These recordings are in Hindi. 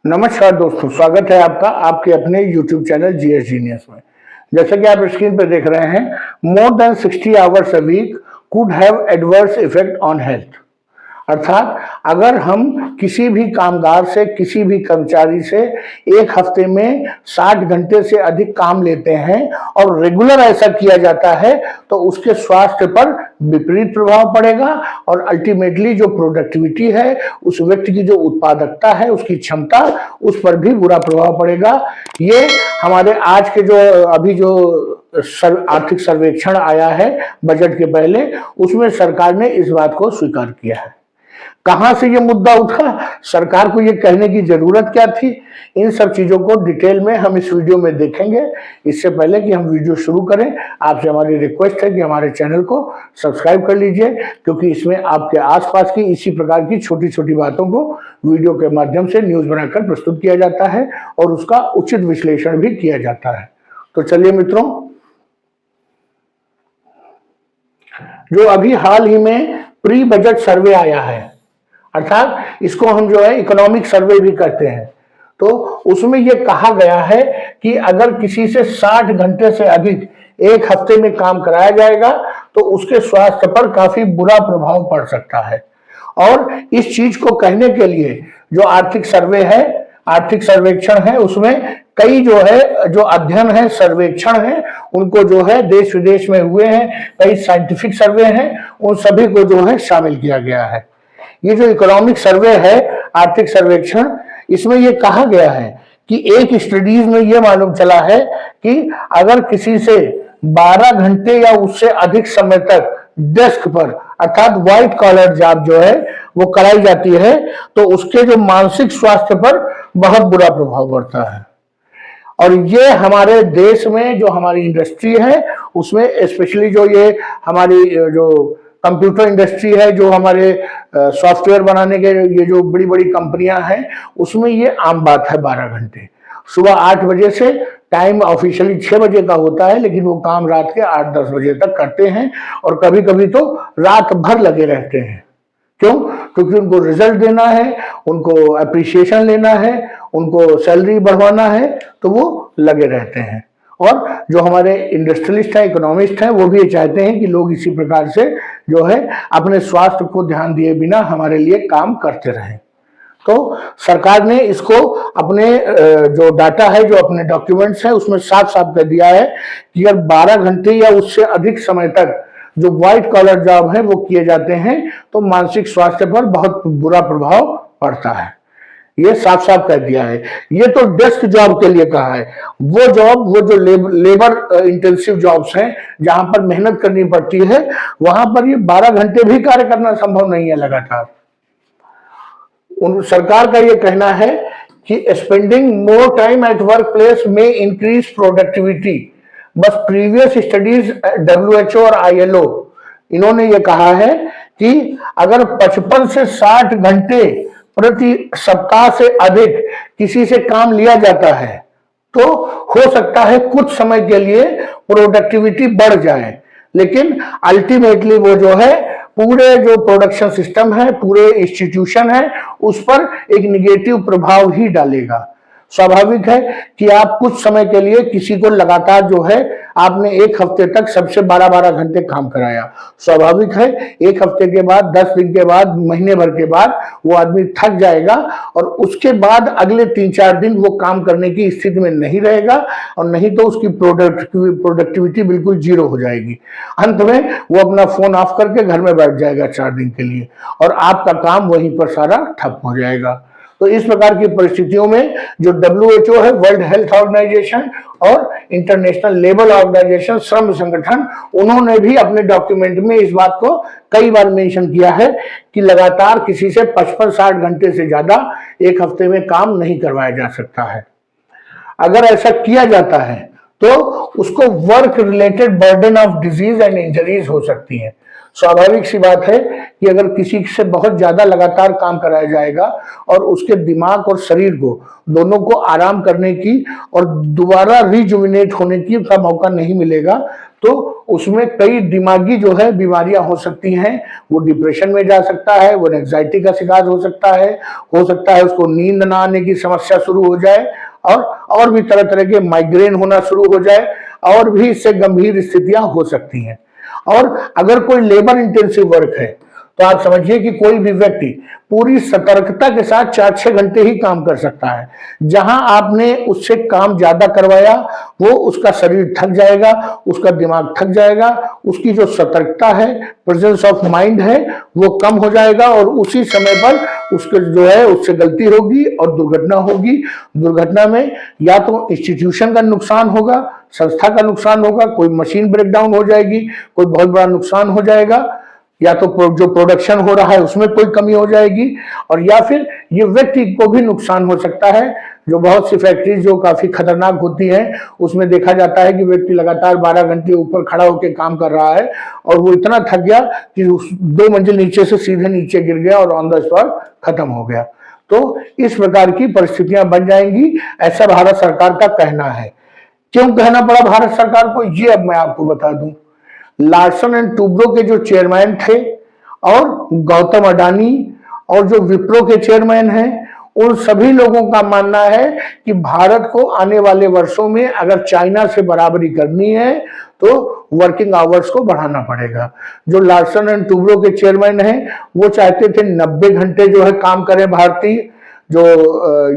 नमस्कार दोस्तों, स्वागत है आपका आपके अपने YouTube चैनल जीएस जीनियस में। जैसा कि आप स्क्रीन पर देख रहे हैं, more than 60 hours a week could have adverse effect on health. अर्थात अगर हम किसी भी कामगार से, किसी भी कर्मचारी से एक हफ्ते में 60 घंटे से अधिक काम लेते हैं और रेगुलर ऐसा किया जाता है तो उसके स्वास्थ्य पर विपरीत प्रभाव पड़ेगा और अल्टीमेटली जो प्रोडक्टिविटी है, उस व्यक्ति की जो उत्पादकता है, उसकी क्षमता, उस पर भी बुरा प्रभाव पड़ेगा। ये हमारे आज के जो अभी जो आर्थिक सर्वेक्षण आया है बजट के पहले, उसमें सरकार ने इस बात को स्वीकार किया है। कहां से ये मुद्दा उठा, सरकार को ये कहने की जरूरत क्या थी, इन सब चीजों को डिटेल में हम इस वीडियो में देखेंगे। इससे पहले कि हम वीडियो शुरू करें, आपसे हमारी रिक्वेस्ट है कि हमारे चैनल को सब्सक्राइब कर लीजिए, क्योंकि इसमें आपके आसपास की इसी प्रकार की छोटी छोटी बातों को वीडियो के माध्यम से न्यूज बनाकर प्रस्तुत किया जाता है और उसका उचित विश्लेषण भी किया जाता है। तो चलिए मित्रों, जो अभी हाल ही में प्री बजट सर्वे आया है, अर्थात इसको हम जो है इकोनॉमिक सर्वे भी करते हैं, तो उसमें यह कहा गया है कि अगर किसी से 60 घंटे से अधिक एक हफ्ते में काम कराया जाएगा तो उसके स्वास्थ्य पर काफी बुरा प्रभाव पड़ सकता है। और इस चीज को कहने के लिए जो आर्थिक सर्वे है, आर्थिक सर्वेक्षण है, उसमें कई जो है जो अध्ययन है, सर्वेक्षण है, उनको जो है देश विदेश में हुए हैं, कई साइंटिफिक सर्वे हैं, उन सभी को जो है शामिल किया गया है। ये जो इकोनॉमिक सर्वे है, आर्थिक सर्वेक्षण, इसमें ये कहा गया है कि एक स्टडीज में ये मालूम चला है कि अगर किसी से 12 घंटे या उससे अधिक समय तक डेस्क पर, अर्थात व्हाइट कॉलर जॉब जो है वो कराई जाती है, तो उसके जो मानसिक स्वास्थ्य पर बहुत बुरा प्रभाव पड़ता है। और ये हमारे देश में जो हमारी इंडस्ट्री है, उसमें स्पेशली जो ये हमारी जो कंप्यूटर इंडस्ट्री है, जो हमारे सॉफ्टवेयर बनाने के ये जो बड़ी बड़ी कंपनियां हैं, उसमें ये आम बात है। 12 घंटे सुबह 8 बजे से, टाइम ऑफिशियली 6 बजे का होता है, लेकिन वो काम रात के 8-10 बजे तक करते हैं और कभी कभी तो रात भर लगे रहते हैं। क्यों? क्योंकि उनको रिजल्ट देना है, उनको अप्रिसिएशन लेना है, उनको सैलरी बढ़वाना है, तो वो लगे रहते हैं। और जो हमारे इंडस्ट्रियलिस्ट हैं, इकोनॉमिस्ट हैं, वो भी ये चाहते हैं कि लोग इसी प्रकार से जो है अपने स्वास्थ्य को ध्यान दिए बिना हमारे लिए काम करते रहें। तो सरकार ने इसको अपने जो डाटा है, जो अपने डॉक्यूमेंट्स हैं, उसमें साफ साफ कह दिया है कि अगर 12 घंटे या उससे अधिक समय तक जो व्हाइट कॉलर जॉब है वो किए जाते हैं तो मानसिक स्वास्थ्य पर बहुत बुरा प्रभाव पड़ता है। ये साफ साफ कह दिया है। ये तो डेस्क जॉब के लिए कहा है। वो जॉब, वो जो लेबर इंटेंसिव जॉब्स हैं, जहां पर मेहनत करनी पड़ती है, वहां पर ये 12 घंटे भी कार्य करना संभव नहीं है लगातार। सरकार का ये कहना है कि spending more time at work place में इंक्रीज प्रोडक्टिविटी। बस प्रीवियस स्टडीज WHO और ILO, इन्होंने ये कहा है कि अगर 55 से 60 घंटे प्रति सप्ताह से अधिक किसी से काम लिया जाता है तो हो सकता है कुछ समय के लिए प्रोडक्टिविटी बढ़ जाए, लेकिन अल्टीमेटली वो जो है पूरे जो प्रोडक्शन सिस्टम है, पूरे इंस्टीट्यूशन है, उस पर एक निगेटिव प्रभाव ही डालेगा। स्वाभाविक है कि आप कुछ समय के लिए किसी को लगातार जो है आपने एक हफ्ते तक सबसे 12-12 घंटे काम कराया, स्वाभाविक है एक हफ्ते के बाद, 10 दिन के बाद, महीने भर के बाद वो आदमी थक जाएगा और उसके बाद अगले 3-4 दिन वो काम करने की स्थिति में नहीं रहेगा और नहीं तो उसकी प्रोडक्टिविटी बिल्कुल जीरो हो जाएगी। अंत में वो अपना फोन ऑफ करके घर में बैठ जाएगा 4 दिन के लिए और आपका काम वहीं पर सारा ठप हो जाएगा। तो इस प्रकार की परिस्थितियों में जो WHO है, वर्ल्ड हेल्थ ऑर्गेनाइजेशन, और इंटरनेशनल लेबर ऑर्गेनाइजेशन, श्रम संगठन, उन्होंने भी अपने डॉक्यूमेंट में इस बात को कई बार मेंशन किया है कि लगातार किसी से 55-60 घंटे से ज्यादा एक हफ्ते में काम नहीं करवाया जा सकता है। अगर ऐसा किया जाता है तो उसको work related burden of disease and injuries हो सकती है। स्वाभाविक सी बात है कि अगर किसी से बहुत ज्यादा लगातार काम कराया जाएगा और उसके दिमाग और शरीर को दोनों को आराम करने की और दोबारा रिजुविनेट होने की का मौका नहीं मिलेगा, तो उसमें कई दिमागी जो है बीमारियां हो सकती हैं। वो डिप्रेशन में जा सकता है, वो एंजाइटी का शिकार हो सकता है उसको नींद ना आने की समस्या शुरू हो जाए, और भी तरह तरह के माइग्रेन होना शुरू हो जाए, और भी इससे गंभीर स्थितियां हो सकती हैं। और अगर कोई लेबर इंटेंसिव वर्क है तो आप समझिए कि कोई भी व्यक्ति पूरी सतर्कता के साथ 4-6 घंटे ही काम कर सकता है। जहां आपने उससे काम ज्यादा करवाया, वो उसका शरीर थक जाएगा, उसका दिमाग थक जाएगा, उसकी जो सतर्कता है, प्रेजेंस ऑफ माइंड है, वो कम हो जाएगा, और उसी समय पर उसके जो है उससे गलती होगी और दुर्घटना होगी। दुर्घटना में या तो इंस्टीट्यूशन का नुकसान होगा, संस्था का नुकसान होगा, कोई मशीन ब्रेकडाउन हो जाएगी, कोई बहुत बड़ा नुकसान हो जाएगा, या तो जो प्रोडक्शन हो रहा है उसमें कोई कमी हो जाएगी, और या फिर ये व्यक्ति को भी नुकसान हो सकता है। जो बहुत सी फैक्ट्री जो काफी खतरनाक होती है, उसमें देखा जाता है कि व्यक्ति लगातार 12 घंटे ऊपर खड़ा होकर काम कर रहा है और वो इतना थक गया कि 2 मंजिल नीचे से सीधे नीचे गिर गया और ऑन द स्पॉट खत्म हो गया। तो इस प्रकार की परिस्थितियां बन जाएंगी, ऐसा भारत सरकार का कहना है। क्यों कहना पड़ा भारत सरकार को, ये अब मैं आपको बता दूं। लार्सन एंड टूब्रो के जो चेयरमैन थे और गौतम अडानी और जो विप्रो के चेयरमैन हैं, उन सभी लोगों का मानना है कि भारत को आने वाले वर्षों में अगर चाइना से बराबरी करनी है तो वर्किंग आवर्स को बढ़ाना पड़ेगा। जो लार्सन एंड टूब्रो के चेयरमैन हैं, वो चाहते थे 90 घंटे जो है काम करें भारतीय। जो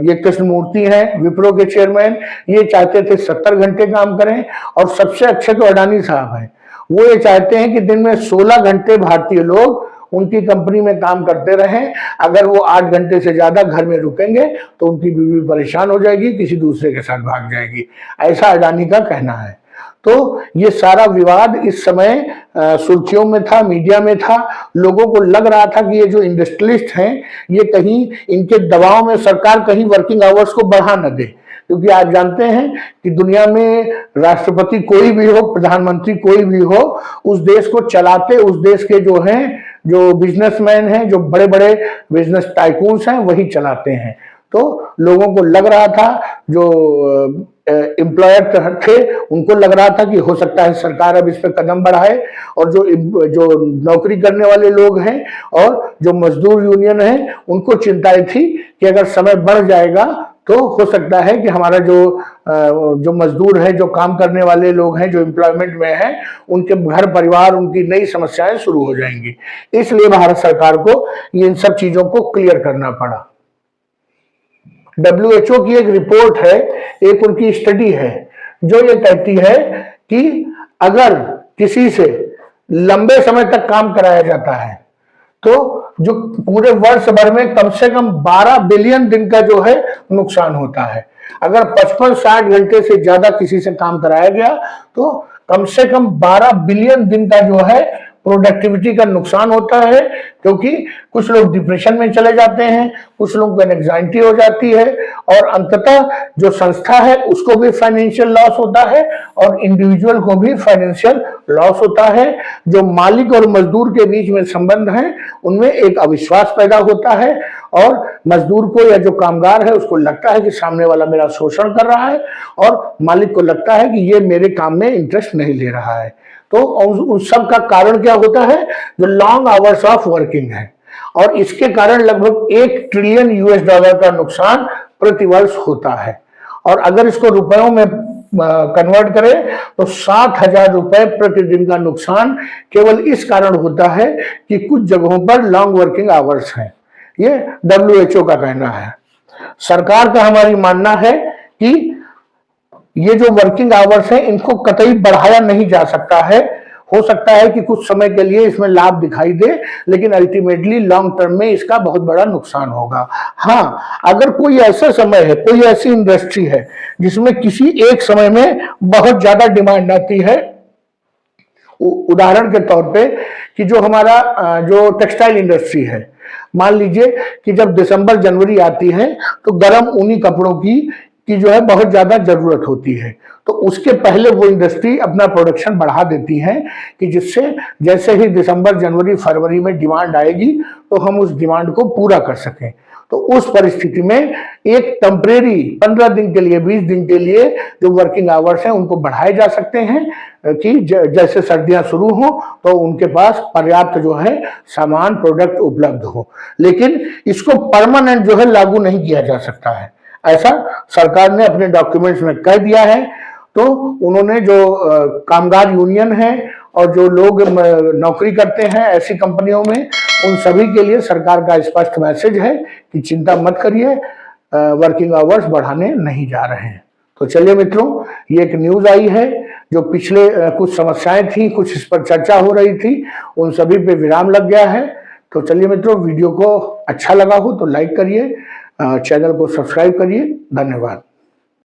ये कृष्णमूर्ति हैं विप्रो के चेयरमैन, ये चाहते थे 70 घंटे काम करें। और सबसे अच्छे तो अडानी साहब हैं, वो ये चाहते हैं कि दिन में 16 घंटे भारतीय लोग उनकी कंपनी में काम करते रहें। अगर वो 8 घंटे से ज्यादा घर में रुकेंगे तो उनकी बीवी परेशान हो जाएगी, किसी दूसरे के साथ भाग जाएगी, ऐसा अडानी का कहना है। तो ये सारा विवाद इस समय सुर्खियों में था, मीडिया में था। लोगों को लग रहा था कि ये जो इंडस्ट्रियलिस्ट हैं, ये कहीं इनके दबाव में सरकार कहीं वर्किंग आवर्स को बढ़ा न दे। क्योंकि आप जानते हैं कि दुनिया में राष्ट्रपति कोई भी हो, प्रधानमंत्री कोई भी हो, उस देश को चलाते उस देश के जो हैं, जो बिजनेसमैन हैं, जो बड़े बड़े बिजनेस टाइकून्स हैं, वही चलाते हैं। तो लोगों को लग रहा था, जो एम्प्लॉयर थे उनको लग रहा था कि हो सकता है सरकार अब इस पर कदम बढ़ाए, और जो नौकरी करने वाले लोग हैं और जो मजदूर यूनियन है, उनको चिंताएं थी कि अगर समय बढ़ जाएगा तो हो सकता है कि हमारा जो मजदूर है, जो काम करने वाले लोग हैं, जो एम्प्लॉयमेंट में हैं, उनके घर परिवार, उनकी नई समस्याएं शुरू हो जाएंगी। इसलिए भारत सरकार को इन सब चीजों को क्लियर करना पड़ा। WHO की एक रिपोर्ट है, एक उनकी स्टडी है, जो ये कहती है कि अगर किसी से लंबे समय तक काम कराया जाता है तो जो पूरे वर्ष भर में कम से कम 12 बिलियन दिन का जो है नुकसान होता है। अगर 55-60 घंटे से ज्यादा किसी से काम कराया गया तो कम से कम 12 बिलियन दिन का जो है प्रोडक्टिविटी का नुकसान होता है। क्योंकि कुछ लोग डिप्रेशन में चले जाते हैं, कुछ लोगों को एंजाइटी हो जाती है, और अंततः जो संस्था है उसको भी फाइनेंशियल लॉस होता है और इंडिविजुअल को भी फाइनेंशियल लॉस होता है। जो मालिक और मजदूर के बीच में संबंध है, उनमें एक अविश्वास पैदा होता है, और मजदूर को या जो कामगार है उसको लगता है कि सामने वाला मेरा शोषण कर रहा है, और मालिक को लगता है कि ये मेरे काम में इंटरेस्ट नहीं ले रहा है। तो उस सब का कारण क्या होता है, जो लॉन्ग आवर्स ऑफ वर्किंग है, और इसके कारण लगभग $1 ट्रिलियन का नुकसान प्रतिवर्ष होता है। और अगर इसको रुपयों में कन्वर्ट करें तो 60,000 रुपए प्रतिदिन का नुकसान केवल इस कारण होता है कि कुछ जगहों पर लॉन्ग वर्किंग आवर्स हैं। ये WHO का कहना है। सरकार का हमारी मानना है कि ये जो वर्किंग आवर्स हैं, इनको कतई बढ़ाया नहीं जा सकता है। हो सकता है कि कुछ समय के लिए इसमें लाभ दिखाई दे, लेकिन अल्टीमेटली लॉन्ग टर्म में इसका बहुत बड़ा नुकसान होगा। हाँ, अगर कोई ऐसा समय है, कोई ऐसी इंडस्ट्री है जिसमें किसी एक समय में बहुत ज्यादा डिमांड आती है, उदाहरण के तौर पे कि जो हमारा जो टेक्सटाइल इंडस्ट्री है, मान लीजिए कि जब दिसंबर जनवरी आती है तो गर्म ऊनी कपड़ों की की जो है बहुत ज्यादा जरूरत होती है। तो उसके पहले वो इंडस्ट्री अपना प्रोडक्शन बढ़ा देती है कि जिससे जैसे ही दिसंबर, जनवरी, फरवरी में डिमांड आएगी तो हम उस डिमांड को पूरा कर सकें। तो उस परिस्थिति में एक टेम्परेरी 15 दिन के लिए, 20 दिन के लिए जो वर्किंग आवर्स हैं उनको बढ़ाए जा सकते हैं कि जैसे सर्दियां शुरू हो तो उनके पास पर्याप्त जो है सामान, प्रोडक्ट उपलब्ध हो। लेकिन इसको परमानेंट जो है लागू नहीं किया जा सकता है, ऐसा सरकार ने अपने डॉक्यूमेंट्स में कह दिया है। तो उन्होंने जो कामगार यूनियन है और जो लोग नौकरी करते हैं ऐसी कंपनियों में, उन सभी के लिए सरकार का स्पष्ट मैसेज है कि चिंता मत करिए, वर्किंग आवर्स बढ़ाने नहीं जा रहे हैं। तो चलिए मित्रों, ये एक न्यूज आई है जो पिछले कुछ समस्याएं थी, कुछ इस पर चर्चा हो रही थी, उन सभी पे विराम लग गया है। तो चलिए मित्रों, वीडियो को अच्छा लगा हो तो लाइक करिए, चैनल को सब्सक्राइब करिए। धन्यवाद।